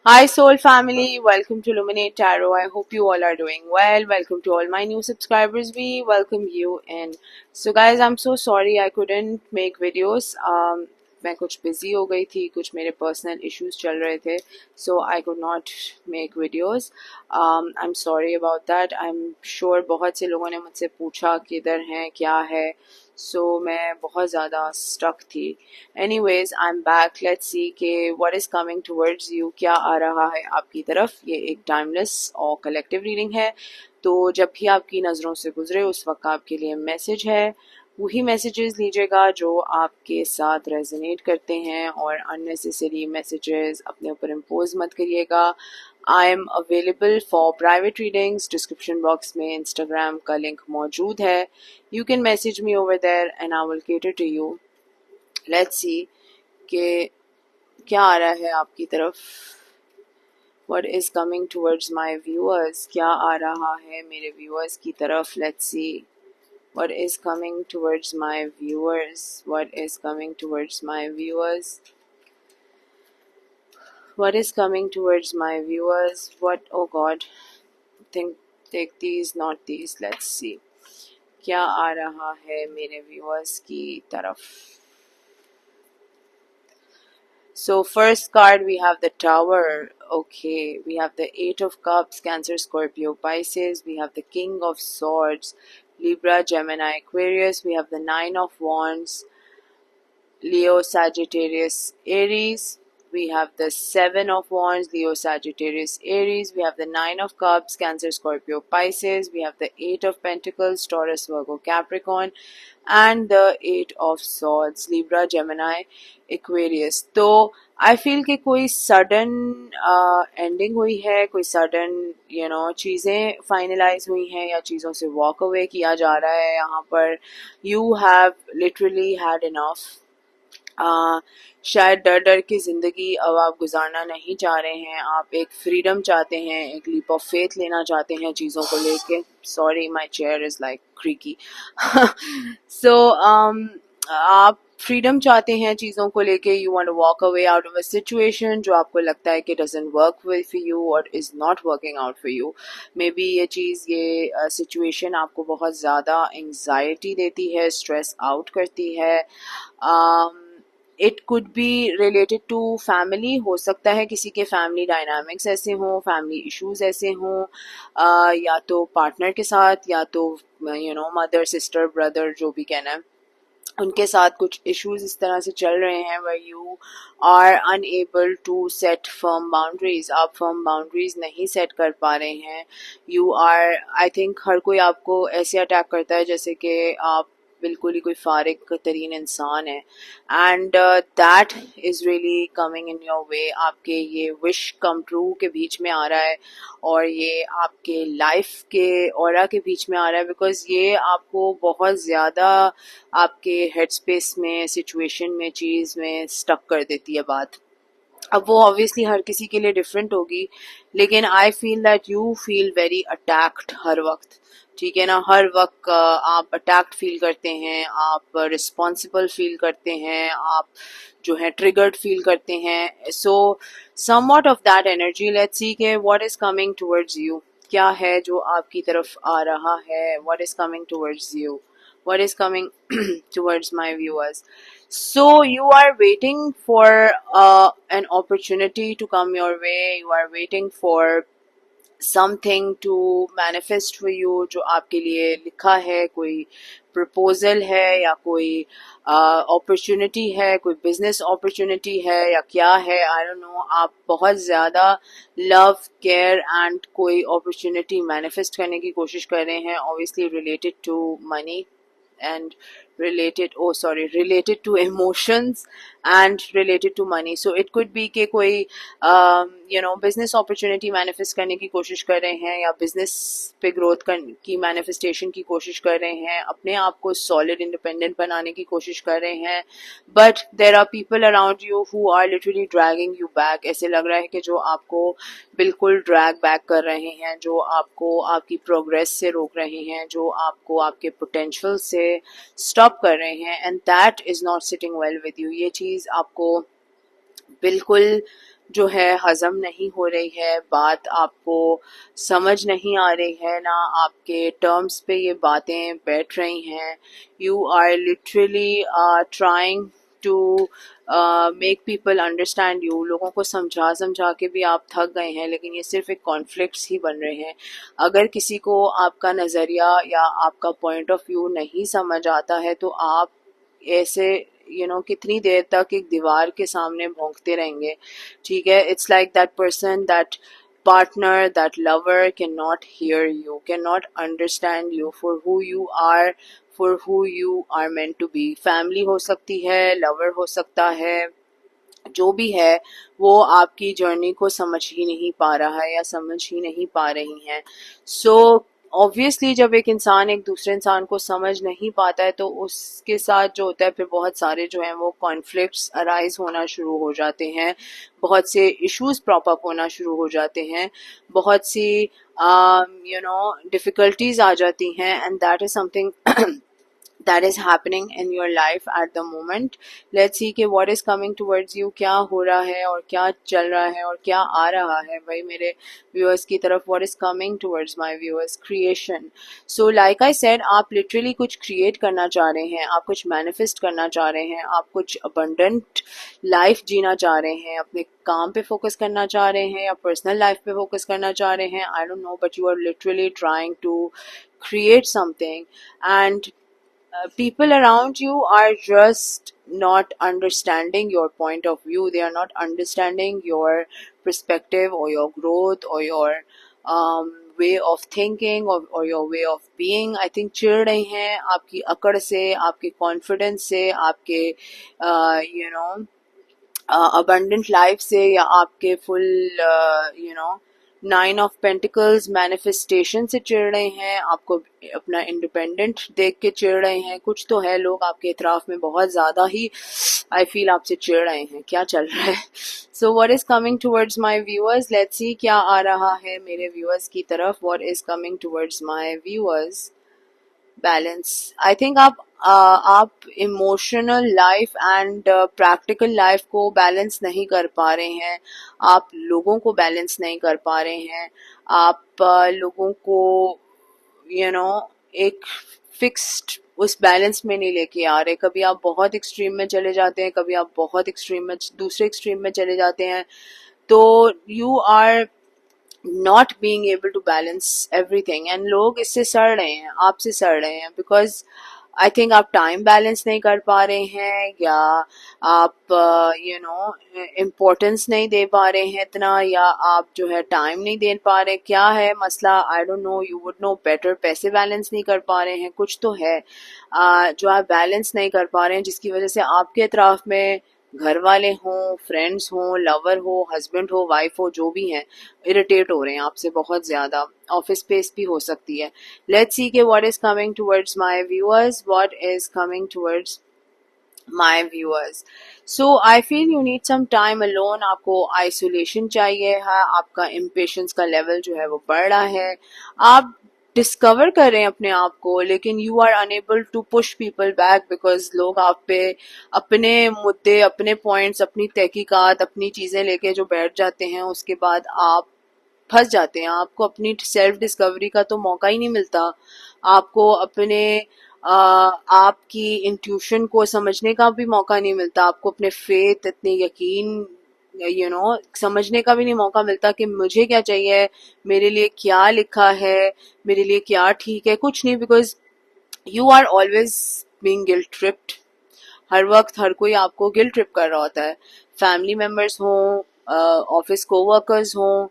Hi, Soul Family. Welcome to Illuminate Tarot. I hope you all are doing well. Welcome to all my new subscribers. We welcome you in. So, guys, I'm so sorry I couldn't make videos. मैं कुछ busy हो गई थी, कुछ मेरे personal issues चल रहे थे, so I could not make videos. I'm sorry about that. I'm sure बहुत से लोगों ने मुझसे पूछा किधर हैं, क्या है. So मैं बहुत ज़्यादा stuck थी. Anyways, I'm back. Let's see कि what is coming towards you. क्या आ रहा है आपकी तरफ. ये एक timeless और collective reading है. तो जब भी आपकी नज़रों से गुजरे उस वक्त आपके लिए मैसेज है. वही मैसेजेस लीजिएगा जो आपके साथ रेजोनेट करते हैं और अननेसेसरी मैसेजेस अपने ऊपर इम्पोज मत करिएगा. I am available for private readings. Description box में इंस्टाग्राम का लिंक मौजूद है. You can message me over there and I will cater to you. Let's see कि क्या आ रहा है आपकी तरफ. What is coming towards my viewers? क्या आ रहा है मेरे viewers की तरफ. Let's see. What is coming towards my viewers? What is coming towards my viewers? What is coming towards my viewers? What? Oh God. Take these, not these. Let's see. क्या आ रहा है मेरे viewers की तरफ. So first card we have the Tower. Okay, we have the Eight of Cups, Cancer, Scorpio, Pisces. We have the King of Swords, Libra, Gemini, Aquarius. We have the Nine of Wands, Leo, Sagittarius, Aries. We have the Seven of Wands, Leo, Sagittarius, Aries. We have the Nine of Cups, Cancer, Scorpio, Pisces. We have the Eight of Pentacles, Taurus, Virgo, Capricorn. And the Eight of Swords, Libra, Gemini, Aquarius. तो आई feel कि कोई sudden ending हुई है, कोई sudden चीज़ें finalise हुई हैं या चीज़ों से वॉक अवे किया जा रहा है यहाँ पर. You have literally had enough. शायद डर डर की ज़िंदगी अब आप गुजारना नहीं चाह रहे हैं. आप एक फ्रीडम चाहते हैं, एक लीप ऑफ फेथ लेना चाहते हैं चीज़ों को लेके. Sorry, my chair is like creaky. So आप फ्रीडम चाहते हैं चीज़ों को लेके. You want to walk away out of a situation जो आपको लगता है कि doesn't work with for you और is not working out for you. Maybe ये चीज़, ये सिचुएशन आपको बहुत ज़्यादा एंग्जाइटी देती है, स्ट्रेस आउट करती है. It could be related to family. हो सकता है किसी के फैमिली डायनामिक्स ऐसे हों, फैमिली इश्यूज ऐसे हों, या तो पार्टनर के साथ या तो मदर, सिस्टर, ब्रदर, जो भी कहना है, उनके साथ कुछ इश्यूज इस तरह से चल रहे हैं where you are unable to set firm boundaries. आप firm boundaries नहीं सेट कर पा रहे हैं. You are, I think हर कोई आपको ऐसे अटैक करता है जैसे कि आप बिल्कुल ही कोई फारिग तरीन इंसान है. And that is really coming in your way. आपके ये विश कम ट्रू के बीच में आ रहा है और ये आपके लाइफ के ऑरा के बीच में आ रहा है, बिकॉज ये आपको बहुत ज़्यादा आपके हेड स्पेस में, सिचुएशन में, चीज़ में स्टक कर देती है बात. अब वो ऑब्वियसली हर किसी के लिए डिफरेंट होगी, लेकिन I feel that you feel very attacked हर वक्त. ठीक है ना. हर वक्त आप अटैक्ड फील करते हैं, आप रिस्पॉन्सिबल फील करते हैं, आप जो है ट्रिगर्ड फील करते हैं. So somewhat of that energy. Let's see के what is coming towards you. क्या है जो आपकी तरफ आ रहा है. What is coming towards you. What is coming towards my viewers. So you are waiting for an opportunity to come your way. You are waiting for something to manifest for you जो आपके लिए लिखा है. कोई proposal है या कोई opportunity है, कोई बिजनेस अपॉर्चुनिटी है या क्या है, आई डोंट नो. आप बहुत ज़्यादा लव, केयर एंड कोई अपॉर्चुनिटी मैनिफेस्ट करने की कोशिश कर रहे हैं, obviously related to money and related to emotions and related to money. So it could be कि कोई business opportunity manifest करने की कोशिश कर रहे हैं या business पे growth की manifestation की कोशिश कर रहे हैं, अपने आप को solid independent बनाने की कोशिश कर रहे हैं. But there are people around you who are literally dragging you back. ऐसे लग रहा है कि जो आपको बिल्कुल ड्रैग बैक कर रहे हैं, जो आपको आपकी प्रोग्रेस से रोक रहे हैं, जो आपको आपके पोटेंशियल से स्टॉप कर रहे हैं. And that is not sitting well with you. ये चीज़ आपको बिल्कुल जो है हजम नहीं हो रही है, बात आपको समझ नहीं आ रही है, ना आपके टर्म्स पे ये बातें बैठ रही हैं. You are literally trying to make people understand you. लोगों को समझा समझा के भी आप थक गए हैं, लेकिन ये सिर्फ एक कॉन्फ्लिक्ट्स ही बन रहे हैं. अगर किसी को आपका नज़रिया या आपका पॉइंट ऑफ व्यू नहीं समझ आता है तो आप ऐसे कितनी देर तक एक दीवार के सामने भौंकते रहेंगे. ठीक है, it's like that person, that partner, that lover cannot hear you, cannot understand you for who you are, for who you are meant to be. Family हो सकती है, lover हो सकता है, जो भी है वो आपकी जर्नी को समझ ही नहीं पा रहा है या समझ ही नहीं पा रही हैं. सो ऑब्वियसली जब एक इंसान एक दूसरे इंसान को समझ नहीं पाता है तो उसके साथ जो होता है फिर बहुत सारे जो हैं वो कॉन्फ्लिक्ट्स अराइज होना शुरू हो जाते हैं, बहुत से इश्यूज प्रॉप अप होना शुरू हो जाते हैं, बहुत सी डिफिकल्टीज आ जाती हैं. And that is something that is happening in your life at the moment. Let's see कि what is coming towards you, क्या हो रहा है और क्या चल रहा है और क्या आ रहा है भाई मेरे viewers की तरफ. what is coming towards my viewers? Creation. So like I said, आप literally कुछ create करना चाह रहे हैं, आप कुछ manifest करना चाह रहे हैं, आप कुछ abundant life जीना चाह रहे हैं, अपने काम पे फोकस करना चाह रहे हैं या पर्सनल लाइफ पे फोकस करना चाह रहे हैं. I don't know, but you are literally trying to create something, and people around you are just not understanding your point of view. They are not understanding your perspective or your growth or your way of thinking or your way of being. I think चिढ़ रहे हैं आपकी अकड़ से, आपके confidence से, आपके abundant life से, या आपके full 9 of Pentacles manifestation से चिढ़ रहे हैं, आपको अपना इंडिपेंडेंट देख के चिढ़ रहे हैं. कुछ तो है, लोग आपके इतराफ में बहुत ज़्यादा ही आई फील आपसे चिढ़ रहे हैं. क्या चल रहा है? So what is coming towards my viewers? Let's see क्या आ रहा है मेरे व्यूअर्स की तरफ. What is coming towards my viewers? Balance. I think आप emotional life and practical life को बैलेंस नहीं कर पा रहे हैं, आप लोगों को बैलेंस नहीं कर पा रहे हैं, आप लोगों को एक फिक्स्ड उस बैलेंस में नहीं लेके आ रहे. कभी आप बहुत एक्सट्रीम में चले जाते हैं, कभी आप बहुत एक्सट्रीम में दूसरे एक्सट्रीम में चले जाते हैं. तो you are not being able to balance everything, and लोग इससे सड़ रहे हैं, आपसे सड़ रहे हैं, because आई थिंक आप टाइम बैलेंस नहीं कर पा रहे हैं, या आप इम्पोर्टेंस नहीं दे पा रहे हैं इतना, या आप जो है टाइम नहीं दे पा रहे. क्या है मसला? I don't know, you would know better. पैसे बैलेंस नहीं कर पा रहे हैं, कुछ तो है जो आप बैलेंस नहीं कर पा रहे हैं, जिसकी वजह से आपके अतराफ में घर वाले हों, फ्रेंड्स हों, लवर हो, हस्बैंड हो, वाइफ हो, जो भी हैं, इरिटेट हो रहे हैं आपसे बहुत ज़्यादा. ऑफिस स्पेस भी हो सकती है. लेट्स सी के what is coming towards my viewers. What is coming towards my viewers? So I feel you need some time alone. आपको आइसोलेशन चाहिए है, आपका इम्पेशंस का लेवल जो है वो बढ़ रहा है, आप डिस्कवर कर रहे हैं अपने आप को, लेकिन you are unable to push people back, because लोग आप पे अपने मुद्दे, अपने पॉइंट्स, अपनी तहकीकात, अपनी चीज़ें लेके जो बैठ जाते हैं, उसके बाद आप फंस जाते हैं. आपको अपनी सेल्फ डिस्कवरी का तो मौका ही नहीं मिलता, आपको अपने आपकी इंट्यूशन को समझने का भी मौका नहीं मिलता, आपको अपने फेथ, इतने यकीन समझने का भी नहीं मौका मिलता कि मुझे क्या चाहिए, मेरे लिए क्या लिखा है, मेरे लिए क्या ठीक है. कुछ नहीं, because you are always being guilt tripped. हर वक्त हर कोई आपको गिल्ट ट्रिप कर रहा होता है. फैमिली मेम्बर्स हों, ऑफिस कोवर्कर्स हों,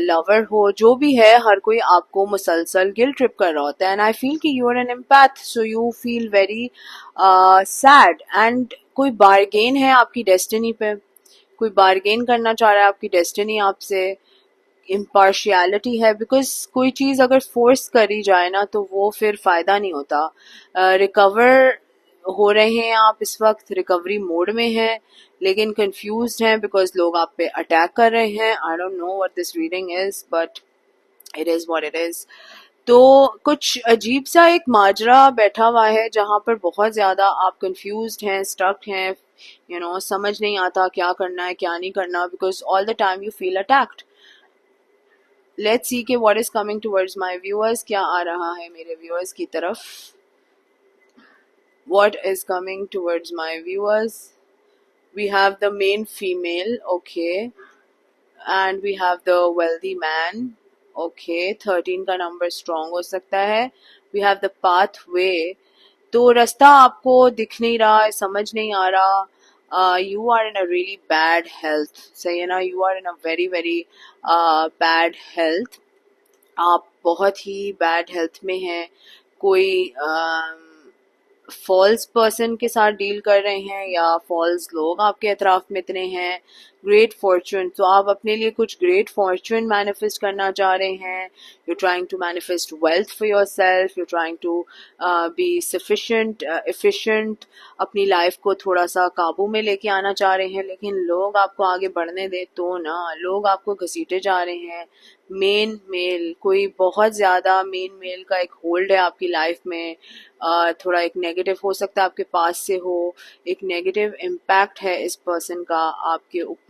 लवर हो, जो भी है, हर कोई आपको मुसलसल गिल्ट ट्रिप कर रहा होता है. एंड आई फील कि you are an empath, so you feel very sad. And कोई बार्गेन है आपकी डेस्टिनी पे, कोई बार्गेन करना चाह रहा है आपकी डेस्टिनी आपसे. इम्पार्शियलिटी है, बिकॉज कोई चीज़ अगर फोर्स करी जाए ना तो वो फिर फ़ायदा नहीं होता. रिकवर हो रहे हैं आप इस वक्त, रिकवरी मोड में हैं, लेकिन कंफ्यूज्ड हैं बिकॉज लोग आप पे अटैक कर रहे हैं. I don't know what this reading is, but it is what it is. तो कुछ अजीब सा एक माजरा बैठा हुआ है जहाँ पर बहुत ज़्यादा आप कंफ्यूज्ड हैं, स्टक हैं, समझ नहीं आता क्या करना है क्या नहीं करना, because all the time you feel attacked. Let's see के what is coming towards my viewers, क्या आ रहा है मेरे व्यूअर्स की तरफ. What is coming towards my viewers. we have the main female, okay, and we have the wealthy man, okay. 13 का number strong हो सकता है. we have the pathway. तो रास्ता आपको दिख नहीं रहा है, समझ नहीं आ रहा. You are in a really bad health, सही है ना. You are in a very very bad health. आप बहुत ही बैड हेल्थ में हैं. कोई फॉल्स पर्सन के साथ डील कर रहे हैं या फॉल्स लोग आपके अतराफ में इतने हैं. ग्रेट फॉर्चून, तो आप अपने लिए कुछ ग्रेट फॉर्चून मैनिफेस्ट करना चाह रहे हैं. You trying to manifest wealth for your you trying to be sufficient efficient. अपनी लाइफ को थोड़ा सा काबू में लेके आना चाह रहे हैं, लेकिन लोग आपको आगे बढ़ने दे तो ना. लोग आपको घसीटे जा रहे हैं. मेन मेल, कोई बहुत ज्यादा मेन मेल का एक होल्ड है आपकी लाइफ में. थोड़ा एक नेगेटिव हो सकता है आपके पास से हो. एक नेगेटिव इम्पैक्ट है इस पर्सन का आपके ऊपर.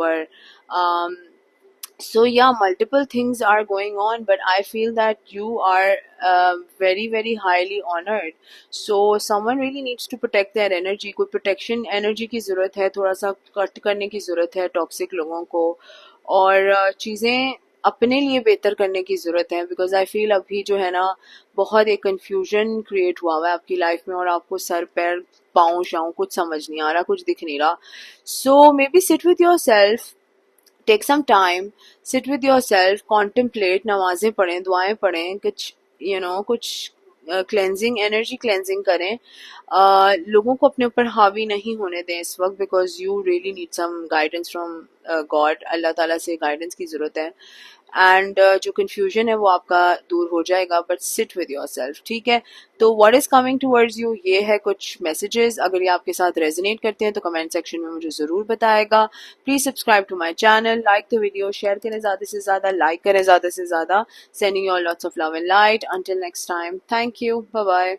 so yeah, multiple things are going on, but I feel that you are very very highly honored. so someone really needs to protect their energy. कोई protection energy की ज़रूरत है, थोड़ा सा कट करने की ज़रूरत है टॉक्सिक लोगों को, और चीज़ें अपने लिए बेहतर करने की ज़रूरत है. बिकॉज आई फील अभी जो है ना, बहुत एक कन्फ्यूजन क्रिएट हुआ है आपकी लाइफ में, और आपको सर पैर पाँव शाँव कुछ समझ नहीं आ रहा, कुछ दिख नहीं रहा. So maybe sit with yourself, take some time, sit with yourself, contemplate. नमाजें पढ़ें, दुआएं पढ़ें, कुछ कुछ क्लेंजिंग, एनर्जी क्लेंजिंग करें. लोगों को अपने ऊपर हावी नहीं होने दें इस वक्त, because you really need some guidance from God. अल्लाह ताला से गाइडेंस की ज़रूरत है. एंड जो कन्फ्यूजन है वो आपका दूर हो जाएगा, but seat with your self, ठीक है. तो what is coming towards you, ये है कुछ मैसेजेस. अगर ये आपके साथ रेजोनेट करते हैं तो कमेंट सेक्शन में मुझे ज़रूर बताएगा. Please subscribe to my channel, like the video, share करें ज़्यादा से ज़्यादा, लाइक करें ज़्यादा से ज़्यादा. Sending you all lots of love and light. Until next time, thank you, bye bye.